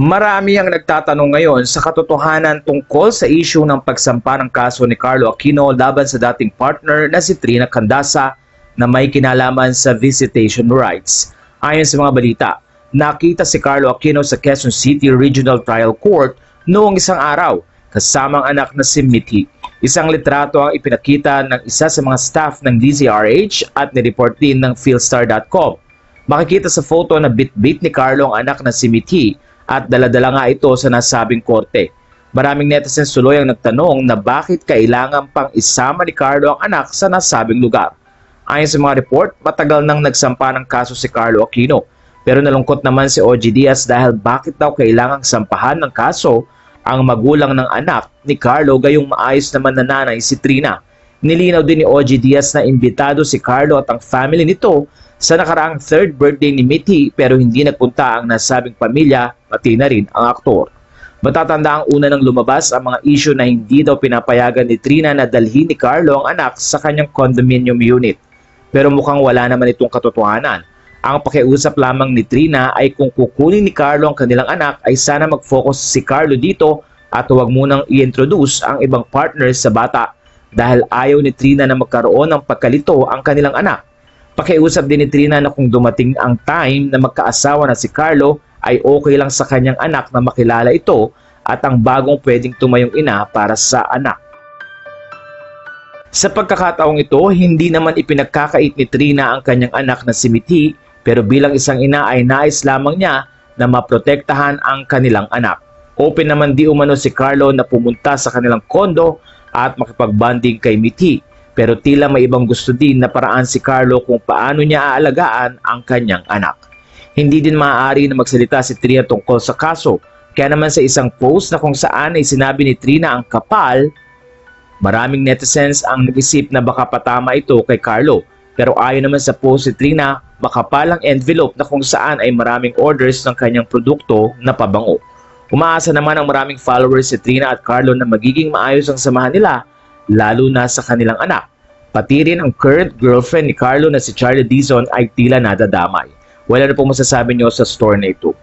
Marami ang nagtatanong ngayon sa katotohanan tungkol sa issue ng pagsampa ng kaso ni Carlo Aquino laban sa dating partner na si Trina Candasa na may kinalaman sa visitation rights. Ayon sa mga balita, nakita si Carlo Aquino sa Quezon City Regional Trial Court noong isang araw kasamang anak na si Mithi. Isang litrato ang ipinakita ng isa sa mga staff ng DZRH at nireport din ng Philstar.com. Makikita sa photo na bit-bit ni Carlo ang anak na si Mithi at daladala nga ito sa nasabing korte. Maraming netizens tuloy ang nagtanong na bakit kailangan pang isama ni Carlo ang anak sa nasabing lugar. Ayon sa mga report, matagal nang nagsampa ng kaso si Carlo Aquino. Pero nalungkot naman si OG Diaz dahil bakit daw kailangang sampahan ng kaso ang magulang ng anak ni Carlo gayong maayos naman na nanay si Trina. Nilinaw din ni OG Diaz na imbitado si Carlo at ang family nito sa nakaraang third birthday ni Mithi pero hindi nagpunta ang nasabing pamilya pati na rin ang aktor. Matatanda ang una nang lumabas ang mga issue na hindi daw pinapayagan ni Trina na dalhin ni Carlo ang anak sa kanyang condominium unit. Pero mukhang wala naman itong katotohanan. Ang pakiusap lamang ni Trina ay kung kukunin ni Carlo ang kanilang anak ay sana mag-focus si Carlo dito at huwag munang i-introduce ang ibang partners sa bata dahil ayaw ni Trina na magkaroon ng pagkalito ang kanilang anak. Pakiusap din ni Trina na kung dumating ang time na magkaasawa na si Carlo ay okay lang sa kanyang anak na makilala ito at ang bagong pwedeng tumayong ina para sa anak. Sa pagkakataong ito, hindi naman ipinagkakait ni Trina ang kanyang anak na si Mithi pero bilang isang ina ay nais lamang niya na maprotektahan ang kanilang anak. Open naman di umano si Carlo na pumunta sa kanilang kondo at makipagbanding kay Mithi. Pero tila may ibang gusto din na paraan si Carlo kung paano niya aalagaan ang kanyang anak. Hindi din maaari na magsalita si Trina tungkol sa kaso. Kaya naman sa isang post na kung saan ay sinabi ni Trina ang kapal, maraming netizens ang nag-isip na baka patama ito kay Carlo. Pero ayon naman sa post ni Trina, makapal ang envelope na kung saan ay maraming orders ng kanyang produkto na pabango. Umaasa naman ang maraming followers si Trina at Carlo na magiging maayos ang samahan nila lalo na sa kanilang anak. Pati rin ang current girlfriend ni Carlo na si Charlie Dizon ay tila nadadamay. Wala na pong masasabi niyo sa story na ito.